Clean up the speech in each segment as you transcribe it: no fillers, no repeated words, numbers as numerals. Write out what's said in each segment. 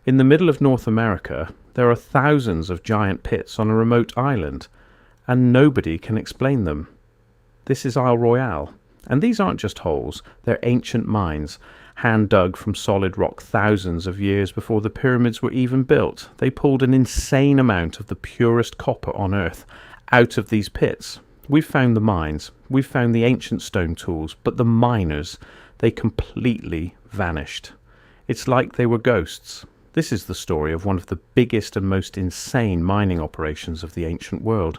In the middle of North America, there are thousands of giant pits on a remote island, and nobody can explain them. This is Isle Royale, and these aren't just holes, they're ancient mines, hand-dug from solid rock thousands of years before the pyramids were even built. They pulled an insane amount of the purest copper on Earth out of these pits. We've found the mines, we've found the ancient stone tools, but the miners, they completely vanished. It's like they were ghosts. This is the story of one of the biggest and most insane mining operations of the ancient world,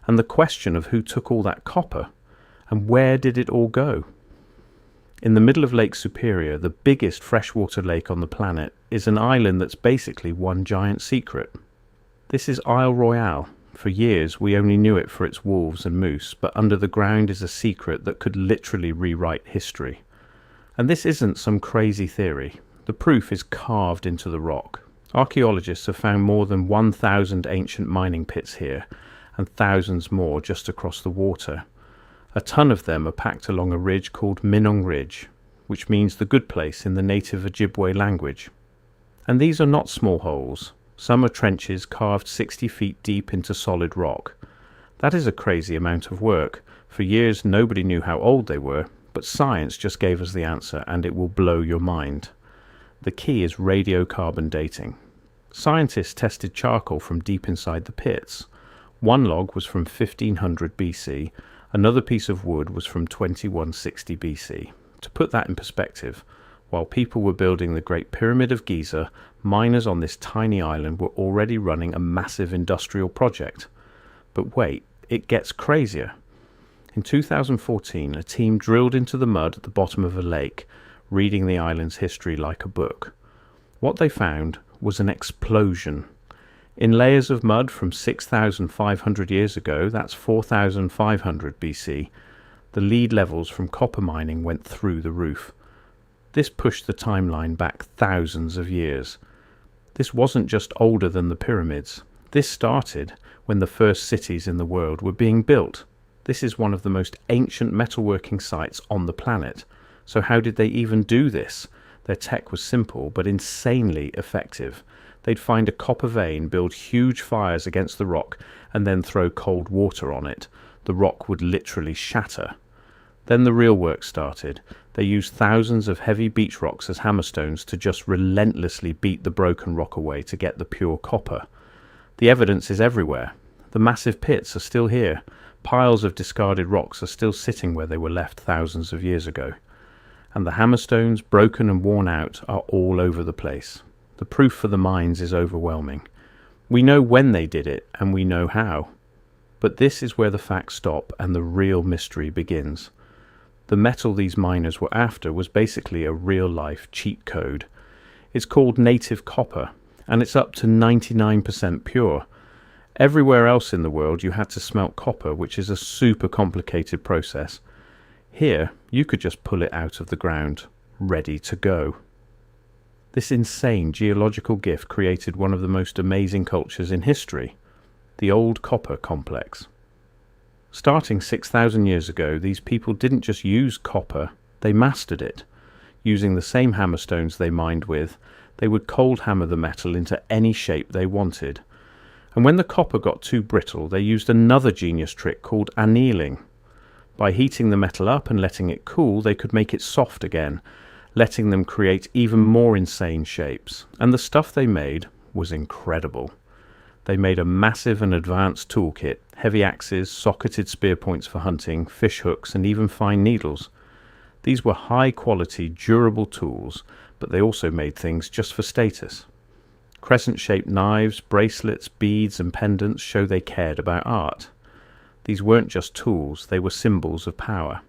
and the question of who took all that copper, and where did it all go? In the middle of Lake Superior, the biggest freshwater lake on the planet, is an island that's basically one giant secret. This is Isle Royale. For years we only knew it for its wolves and moose, but under the ground is a secret that could literally rewrite history. And this isn't some crazy theory. The proof is carved into the rock. Archaeologists have found more than 1,000 ancient mining pits here, and thousands more just across the water. A ton of them are packed along a ridge called Minong Ridge, which means the good place in the native Ojibwe language. And these are not small holes. Some are trenches carved 60 feet deep into solid rock. That is a crazy amount of work. For years nobody knew how old they were, but science just gave us the answer, and it will blow your mind. The key is radiocarbon dating. Scientists tested charcoal from deep inside the pits. One log was from 1500 BC, another piece of wood was from 2160 BC. To put that in perspective, while people were building the Great Pyramid of Giza, miners on this tiny island were already running a massive industrial project. But wait, it gets crazier. In 2014, a team drilled into the mud at the bottom of a lake, reading the island's history like a book. What they found was an explosion. In layers of mud from 6,500 years ago, that's 4,500 BC, the lead levels from copper mining went through the roof. This pushed the timeline back thousands of years. This wasn't just older than the pyramids. This started when the first cities in the world were being built. This is one of the most ancient metalworking sites on the planet. So how did they even do this? Their tech was simple but insanely effective. They'd find a copper vein, build huge fires against the rock, and then throw cold water on it. The rock would literally shatter. Then the real work started. They used thousands of heavy beach rocks as hammerstones to just relentlessly beat the broken rock away to get the pure copper. The evidence is everywhere. The massive pits are still here. Piles of discarded rocks are still sitting where they were left thousands of years ago. And the hammerstones, broken and worn out, are all over the place. The proof for the mines is overwhelming. We know when they did it, and we know how. But this is where the facts stop and the real mystery begins. The metal these miners were after was basically a real-life cheat code. It's called native copper, and it's up to 99% pure. Everywhere else in the world you had to smelt copper, which is a super complicated process. Here, you could just pull it out of the ground, ready to go. This insane geological gift created one of the most amazing cultures in history, the Old Copper Complex. Starting 6,000 years ago, these people didn't just use copper, they mastered it. Using the same hammerstones they mined with, they would cold hammer the metal into any shape they wanted. And when the copper got too brittle, they used another genius trick called annealing. By heating the metal up and letting it cool, they could make it soft again, letting them create even more insane shapes. And the stuff they made was incredible. They made a massive and advanced toolkit, heavy axes, socketed spear points for hunting, fish hooks, and even fine needles. These were high-quality, durable tools, but they also made things just for status. Crescent-shaped knives, bracelets, beads, and pendants show they cared about art. These weren't just tools, they were symbols of power.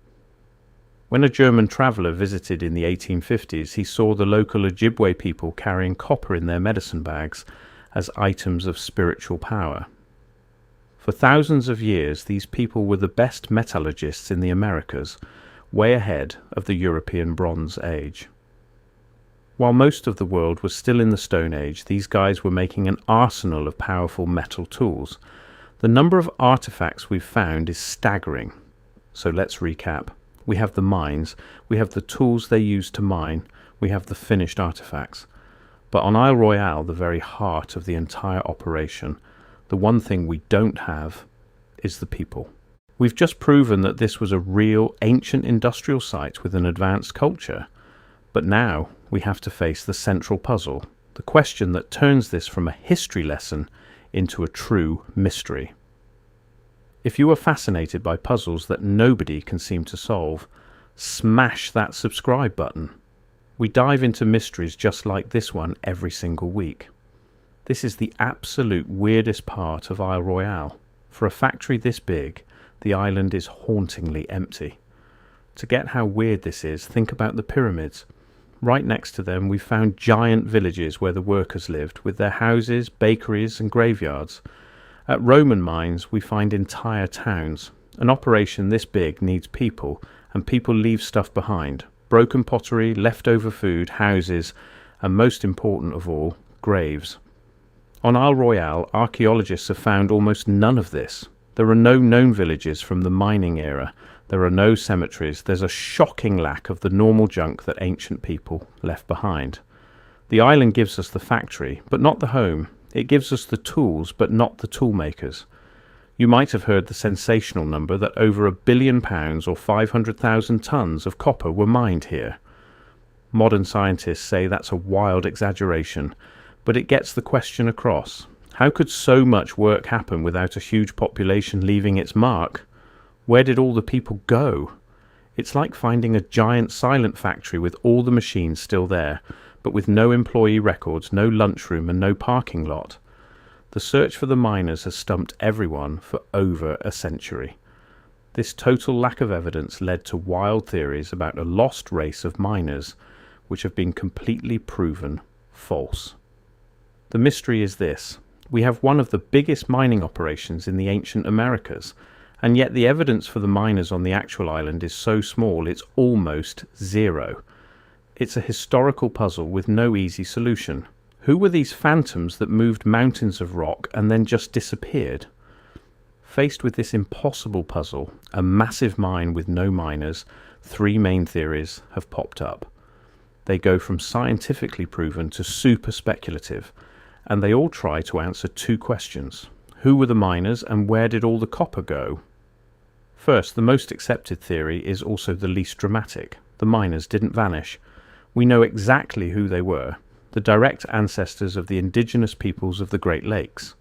When a German traveller visited in the 1850s, he saw the local Ojibwe people carrying copper in their medicine bags as items of spiritual power. For thousands of years, these people were the best metallurgists in the Americas, way ahead of the European Bronze Age. While most of the world was still in the Stone Age, these guys were making an arsenal of powerful metal tools. The number of artifacts we've found is staggering. So let's recap. We have the mines, we have the tools they used to mine, we have the finished artifacts. But on Isle Royale, the very heart of the entire operation, the one thing we don't have is the people. We've just proven that this was a real ancient industrial site with an advanced culture. But now we have to face the central puzzle, the question that turns this from a history lesson into a true mystery. If you are fascinated by puzzles that nobody can seem to solve, smash that subscribe button. We dive into mysteries just like this one every single week. This is the absolute weirdest part of Isle Royale. For a factory this big, the island is hauntingly empty. To get how weird this is, think about the pyramids. Right next to them we found giant villages where the workers lived, with their houses, bakeries and graveyards. At Roman mines we find entire towns. An operation this big needs people, and people leave stuff behind. Broken pottery, leftover food, houses, and most important of all, graves. On Isle Royale, archaeologists have found almost none of this. There are no known villages from the mining era. There are no cemeteries. There's a shocking lack of the normal junk that ancient people left behind. The island gives us the factory, but not the home. It gives us the tools, but not the tool makers. You might have heard the sensational number that over £1 billion or 500,000 tons of copper were mined here. Modern scientists say that's a wild exaggeration, but it gets the question across. How could so much work happen without a huge population leaving its mark? Where did all the people go? It's like finding a giant silent factory with all the machines still there, but with no employee records, no lunchroom and no parking lot. The search for the miners has stumped everyone for over a century. This total lack of evidence led to wild theories about a lost race of miners, which have been completely proven false. The mystery is this. We have one of the biggest mining operations in the ancient Americas, and yet the evidence for the miners on the actual island is so small it's almost zero. It's a historical puzzle with no easy solution. Who were these phantoms that moved mountains of rock and then just disappeared? Faced with this impossible puzzle, a massive mine with no miners, three main theories have popped up. They go from scientifically proven to super speculative, and they all try to answer two questions. Who were the miners and where did all the copper go? First, the most accepted theory is also the least dramatic. The miners didn't vanish. We know exactly who they were. The direct ancestors of the indigenous peoples of the Great Lakes.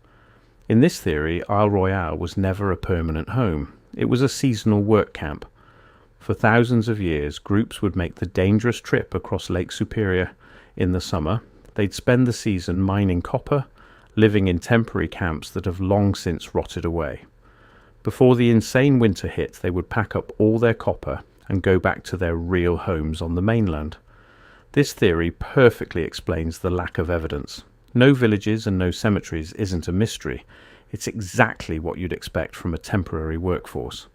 In this theory, Isle Royale was never a permanent home. It was a seasonal work camp. For thousands of years, groups would make the dangerous trip across Lake Superior in the summer. They'd spend the season mining copper, living in temporary camps that have long since rotted away. Before the insane winter hit, they would pack up all their copper and go back to their real homes on the mainland. This theory perfectly explains the lack of evidence. No villages and no cemeteries isn't a mystery. It's exactly what you'd expect from a temporary workforce.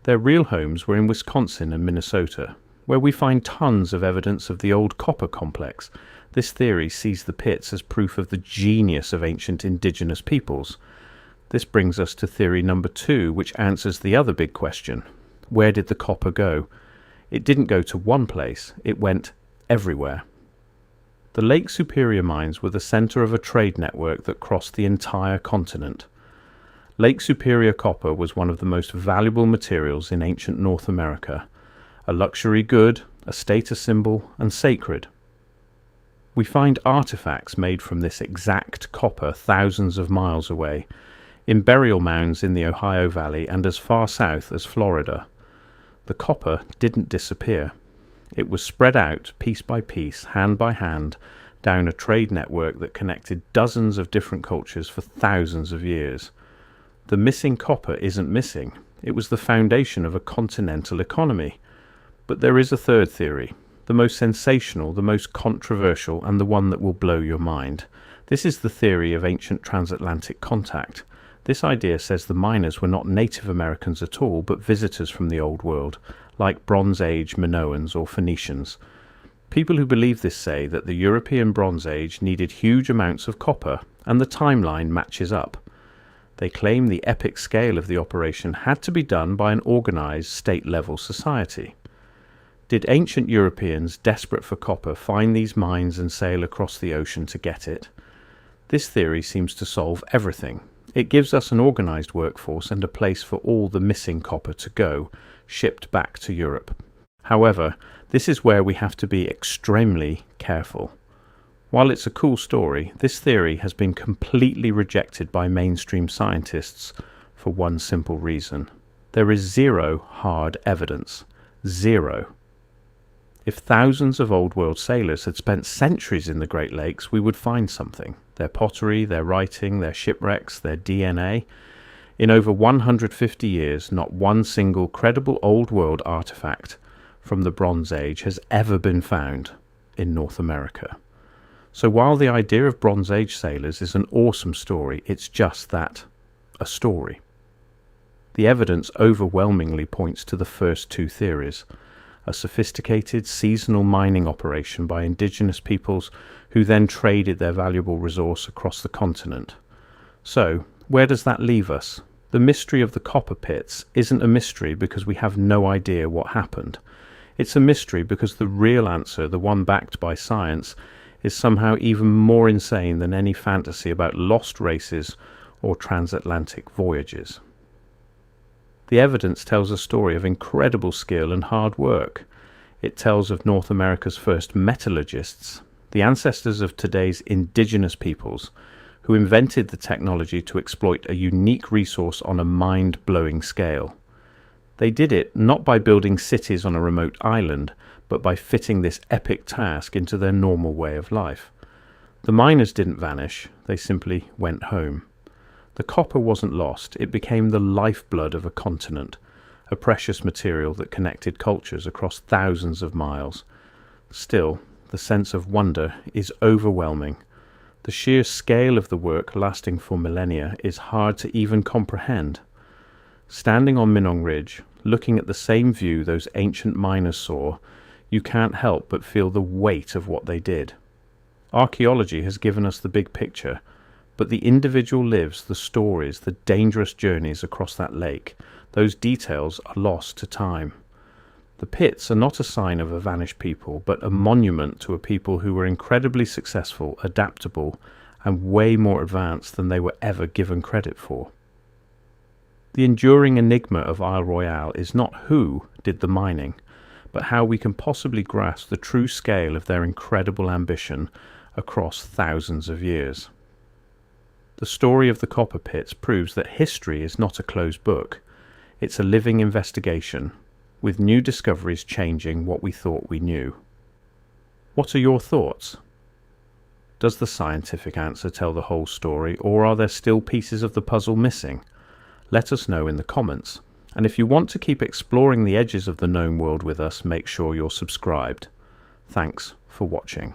Their real homes were in Wisconsin and Minnesota, where we find tons of evidence of the old copper complex. This theory sees the pits as proof of the genius of ancient indigenous peoples. This brings us to theory number 2, which answers the other big question. Where did the copper go? It didn't go to one place, it went everywhere. The Lake Superior mines were the center of a trade network that crossed the entire continent. Lake Superior copper was one of the most valuable materials in ancient North America, a luxury good, a status symbol, and sacred. We find artifacts made from this exact copper thousands of miles away, in burial mounds in the Ohio Valley and as far south as Florida. The copper didn't disappear. It was spread out piece by piece, hand by hand, down a trade network that connected dozens of different cultures for thousands of years. The missing copper isn't missing. It was the foundation of a continental economy. But there is a third theory, the most sensational, the most controversial, and the one that will blow your mind. This is the theory of ancient transatlantic contact. This idea says the miners were not Native Americans at all, but visitors from the Old World, like Bronze Age Minoans or Phoenicians. People who believe this say that the European Bronze Age needed huge amounts of copper, and the timeline matches up. They claim the epic scale of the operation had to be done by an organized state-level society. Did ancient Europeans desperate for copper find these mines and sail across the ocean to get it? This theory seems to solve everything. It gives us an organised workforce and a place for all the missing copper to go, shipped back to Europe. However, this is where we have to be extremely careful. While it's a cool story, this theory has been completely rejected by mainstream scientists for one simple reason. There is zero hard evidence. Zero. If thousands of Old World sailors had spent centuries in the Great Lakes, we would find something. Their pottery, their writing, their shipwrecks, their DNA. In over 150 years, not one single credible Old World artifact from the Bronze Age has ever been found in North America. So while the idea of Bronze Age sailors is an awesome story, it's just that, a story. The evidence overwhelmingly points to the first two theories. A sophisticated seasonal mining operation by indigenous peoples who then traded their valuable resource across the continent. So, where does that leave us? The mystery of the copper pits isn't a mystery because we have no idea what happened. It's a mystery because the real answer, the one backed by science, is somehow even more insane than any fantasy about lost races or transatlantic voyages. The evidence tells a story of incredible skill and hard work. It tells of North America's first metallurgists, the ancestors of today's indigenous peoples, who invented the technology to exploit a unique resource on a mind-blowing scale. They did it not by building cities on a remote island, but by fitting this epic task into their normal way of life. The miners didn't vanish, they simply went home. The copper wasn't lost, it became the lifeblood of a continent, a precious material that connected cultures across thousands of miles. Still, the sense of wonder is overwhelming. The sheer scale of the work lasting for millennia is hard to even comprehend. Standing on Minong Ridge, looking at the same view those ancient miners saw, you can't help but feel the weight of what they did. Archaeology has given us the big picture, but the individual lives, the stories, the dangerous journeys across that lake, those details are lost to time. The pits are not a sign of a vanished people, but a monument to a people who were incredibly successful, adaptable, and way more advanced than they were ever given credit for. The enduring enigma of Isle Royale is not who did the mining, but how we can possibly grasp the true scale of their incredible ambition across thousands of years. The story of the copper pits proves that history is not a closed book. It's a living investigation, with new discoveries changing what we thought we knew. What are your thoughts? Does the scientific answer tell the whole story, or are there still pieces of the puzzle missing? Let us know in the comments. And if you want to keep exploring the edges of the known world with us, make sure you're subscribed. Thanks for watching.